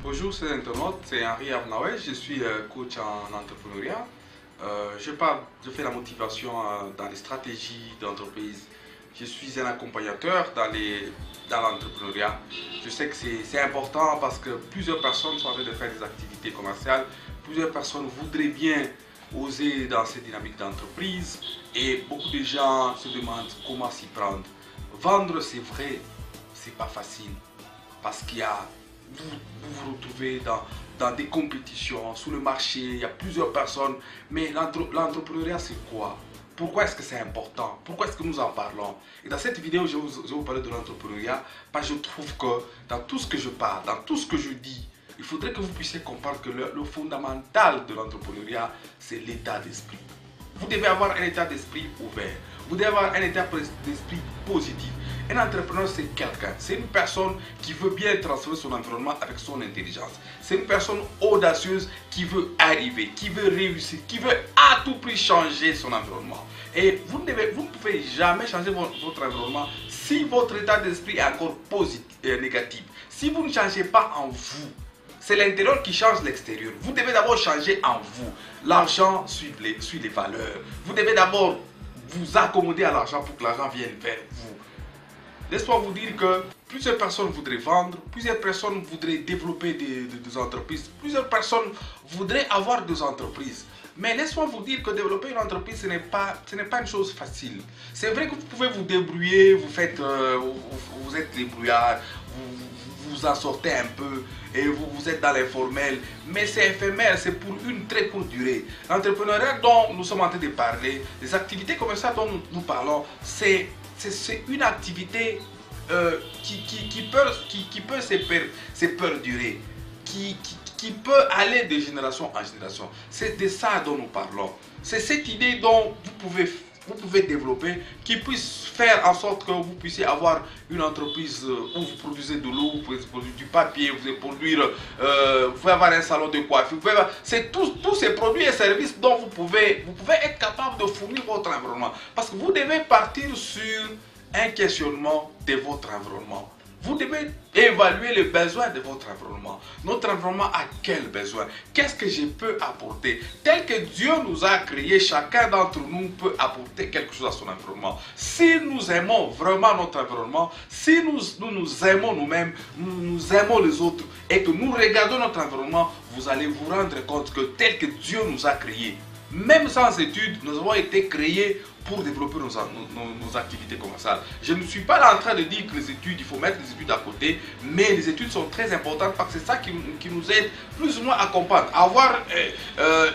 Bonjour, c'est internaute, c'est Henri Arnaouet, je suis coach en entrepreneuriat. Je fais la motivation dans les stratégies d'entreprise. Je suis un accompagnateur dans l'entrepreneuriat. Je sais que c'est important parce que plusieurs personnes sont en train de faire des activités commerciales. Plusieurs personnes voudraient bien oser dans cette dynamique d'entreprise et beaucoup de gens se demandent comment s'y prendre. Vendre, c'est vrai, c'est pas facile parce qu'il y a vous retrouvez dans des compétitions, sur le marché, il y a plusieurs personnes. Mais l'entrepreneuriat, c'est quoi? Pourquoi est-ce que c'est important? Pourquoi est-ce que nous en parlons? Et dans cette vidéo, je vais vous parler de l'entrepreneuriat parce que je trouve que dans tout ce que je parle, dans tout ce que je dis, il faudrait que vous puissiez comprendre que le fondamental de l'entrepreneuriat, c'est l'état d'esprit. Vous devez avoir un état d'esprit ouvert. Vous devez avoir un état d'esprit positif. Un entrepreneur, c'est quelqu'un, c'est une personne qui veut bien transformer son environnement avec son intelligence. C'est une personne audacieuse qui veut arriver, qui veut réussir, qui veut à tout prix changer son environnement. Et vous ne pouvez jamais changer votre environnement si votre état d'esprit est encore négatif. Si vous ne changez pas en vous, c'est l'intérieur qui change l'extérieur. Vous devez d'abord changer en vous. L'argent suit les valeurs. Vous devez d'abord vous accommoder à l'argent pour que l'argent vienne vers vous. Laisse-moi vous dire que plusieurs personnes voudraient vendre, plusieurs personnes voudraient développer des entreprises, plusieurs personnes voudraient avoir des entreprises. Mais laisse-moi vous dire que développer une entreprise, ce n'est pas une chose facile. C'est vrai que vous pouvez vous débrouiller, vous êtes débrouillard, vous en sortez un peu et vous êtes dans l'informel, mais c'est éphémère, c'est pour une très courte durée. L'entrepreneuriat dont nous sommes en train de parler, les activités commerciales dont nous parlons, c'est une activité qui peut se perdurer, qui peut aller de génération en génération. C'est de ça dont nous parlons. C'est cette idée dont vous pouvez développer, qui puisse faire en sorte que vous puissiez avoir une entreprise où vous produisez de l'eau, vous pouvez produire du papier, vous pouvez avoir un salon de coiffure. C'est tous ces produits et services dont vous pouvez être capable de fournir votre environnement. Parce que vous devez partir sur un questionnement de votre environnement. Vous devez évaluer les besoins de votre environnement. Notre environnement a quel besoin? Qu'est-ce que je peux apporter? Tel que Dieu nous a créé, chacun d'entre nous peut apporter quelque chose à son environnement. Si nous aimons vraiment notre environnement, si nous aimons nous-mêmes, nous aimons les autres et que nous regardons notre environnement, vous allez vous rendre compte que tel que Dieu nous a créé, même sans études, nous avons été créés pour développer nos activités commerciales. Je ne suis pas là en train de dire que les études, il faut mettre les études à côté, mais les études sont très importantes parce que c'est ça qui nous aide plus ou moins à comprendre, à avoir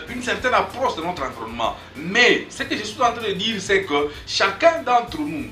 une certaine approche de notre environnement. Mais ce que je suis en train de dire, c'est que chacun d'entre nous,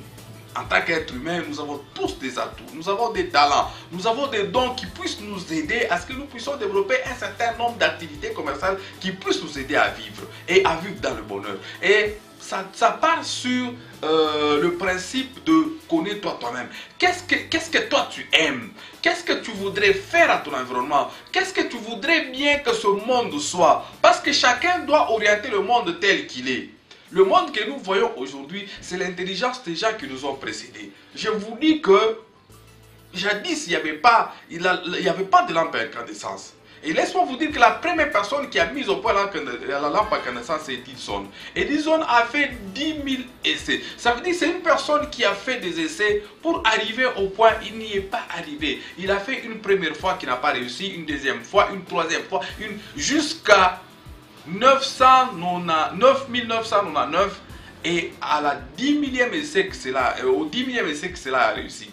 en tant qu'être humain, nous avons tous des atouts, nous avons des talents, nous avons des dons qui puissent nous aider à ce que nous puissions développer un certain nombre d'activités commerciales qui puissent nous aider à vivre et à vivre dans le bonheur. Et ça part sur le principe de connais-toi toi-même. Qu'est-ce que toi tu aimes? Qu'est-ce que tu voudrais faire à ton environnement? Qu'est-ce que tu voudrais bien que ce monde soit? Parce que chacun doit orienter le monde tel qu'il est. Le monde que nous voyons aujourd'hui, c'est l'intelligence des gens qui nous ont précédés. Je vous dis que jadis, il n'y avait pas de lampe à incandescence. Et laisse-moi vous dire que la première personne qui a mis au point la lampe à incandescence, c'est Edison. Edison a fait 10 000 essais. Ça veut dire que c'est une personne qui a fait des essais pour arriver au point, il n'y est pas arrivé. Il a fait une première fois qui n'a pas réussi, une deuxième fois, une troisième fois, jusqu'à 9999 et à la 10 millième essai que au 10 millième essai que cela a réussi.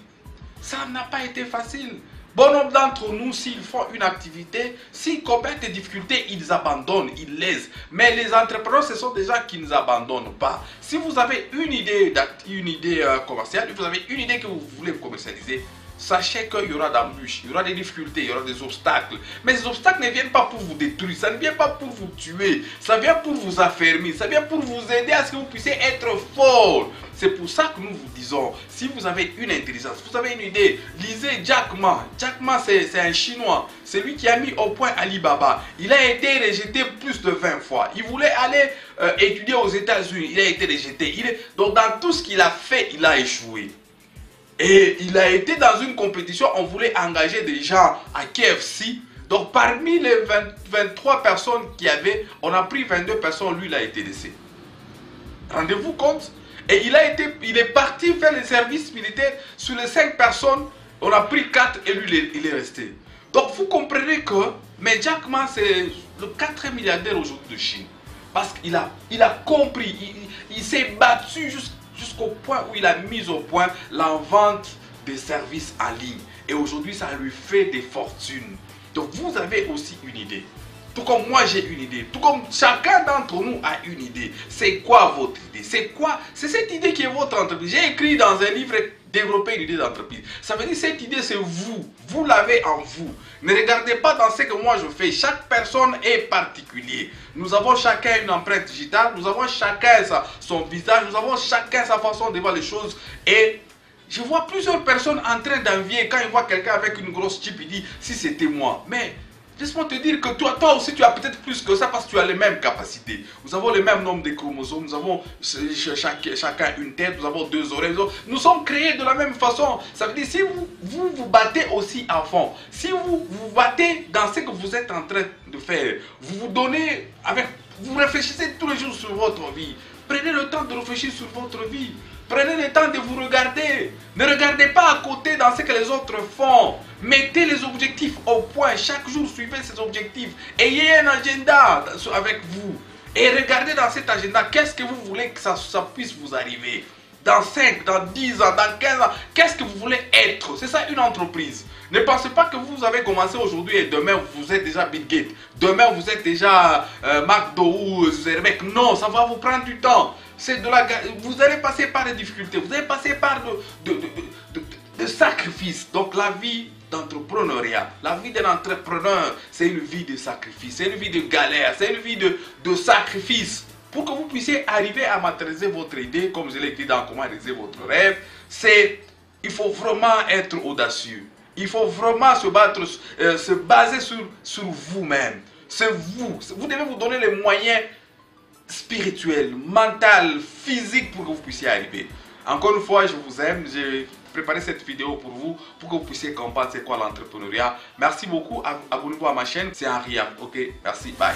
Ça n'a pas été facile. Bon nombre d'entre nous, s'ils font une activité, s'ils commettent des difficultés, ils abandonnent, ils laissent. Mais les entrepreneurs, ce sont des gens qui ne abandonnent pas. Si vous avez une idée commerciale, vous avez une idée que vous voulez commercialiser, sachez qu'il y aura d'embûches, il y aura des difficultés, il y aura des obstacles. Mais ces obstacles ne viennent pas pour vous détruire, ça ne vient pas pour vous tuer, ça vient pour vous affermir, ça vient pour vous aider à ce que vous puissiez être fort. C'est pour ça que nous vous disons, si vous avez une intelligence, vous avez une idée, lisez Jack Ma. Jack Ma, c'est un Chinois, c'est lui qui a mis au point Alibaba. Il a été rejeté plus de 20 fois. Il voulait aller étudier aux États-Unis, il a été rejeté. Donc dans tout ce qu'il a fait, il a échoué. Et il a été dans une compétition, on voulait engager des gens à KFC Donc parmi les 23 personnes qu'il y avait, on a pris 22 personnes, lui il a été laissé. Rendez-vous compte? Et il est parti faire le service militaire. Sur les 5 personnes, on a pris 4 et lui il est resté. Donc vous comprenez que mais Jack Ma c'est le 4e milliardaire aujourd'hui de Chine. Parce qu'il a compris, il s'est battu jusqu'au point où il a mis au point la vente des services en ligne. Et aujourd'hui, ça lui fait des fortunes. Donc vous avez aussi une idée. Tout comme moi j'ai une idée. Tout comme chacun d'entre nous a une idée. C'est quoi votre idée? C'est quoi? C'est cette idée qui est votre entreprise. J'ai écrit dans un livre développer une idée d'entreprise. Ça veut dire cette idée c'est vous. Vous l'avez en vous. Ne regardez pas dans ce que moi je fais. Chaque personne est particulier. Nous avons chacun une empreinte digitale. Nous avons chacun son visage. Nous avons chacun sa façon de voir les choses. Et je vois plusieurs personnes en train d'envier. Quand ils voient quelqu'un avec une grosse chip, il dit si c'était moi. Mais laisse-moi te dire que toi aussi tu as peut-être plus que ça parce que tu as les mêmes capacités. Nous avons le même nombre de chromosomes, nous avons chacun une tête, nous avons 2 oreilles. Nous sommes créés de la même façon. Ça veut dire si vous battez aussi à fond, si vous vous battez dans ce que vous êtes en train de faire, vous vous donnez vous réfléchissez tous les jours sur votre vie. Prenez le temps de réfléchir sur votre vie. Prenez le temps de vous regarder. Ne regardez pas à côté dans ce que les autres font. Mettez les objectifs au point. Chaque jour, suivez ces objectifs. Ayez un agenda avec vous. Et regardez dans cet agenda, qu'est-ce que vous voulez que ça puisse vous arriver. Dans 5, dans 10 ans, dans 15 ans, qu'est-ce que vous voulez être? C'est ça une entreprise. Ne pensez pas que vous avez commencé aujourd'hui et demain vous êtes déjà Bill Gates. Demain vous êtes déjà McDo ou Zerbeck. Non, ça va vous prendre du temps. Vous allez passer par des difficultés. Vous allez passer par de sacrifices. Donc la vie d'entrepreneuriat, la vie d'un entrepreneur, c'est une vie de sacrifice. C'est une vie de galère. C'est une vie de sacrifice. Pour que vous puissiez arriver à matérialiser votre idée, comme je l'ai dit dans Comment réaliser votre rêve, il faut vraiment être audacieux. Il faut vraiment se baser sur vous-même. C'est vous. Vous devez vous donner les moyens spirituels, mentaux, physiques pour que vous puissiez arriver. Encore une fois, je vous aime. J'ai préparé cette vidéo pour vous, pour que vous puissiez comprendre c'est quoi l'entrepreneuriat. Merci beaucoup. Abonnez-vous à ma chaîne. C'est Henri. Ok, merci. Bye.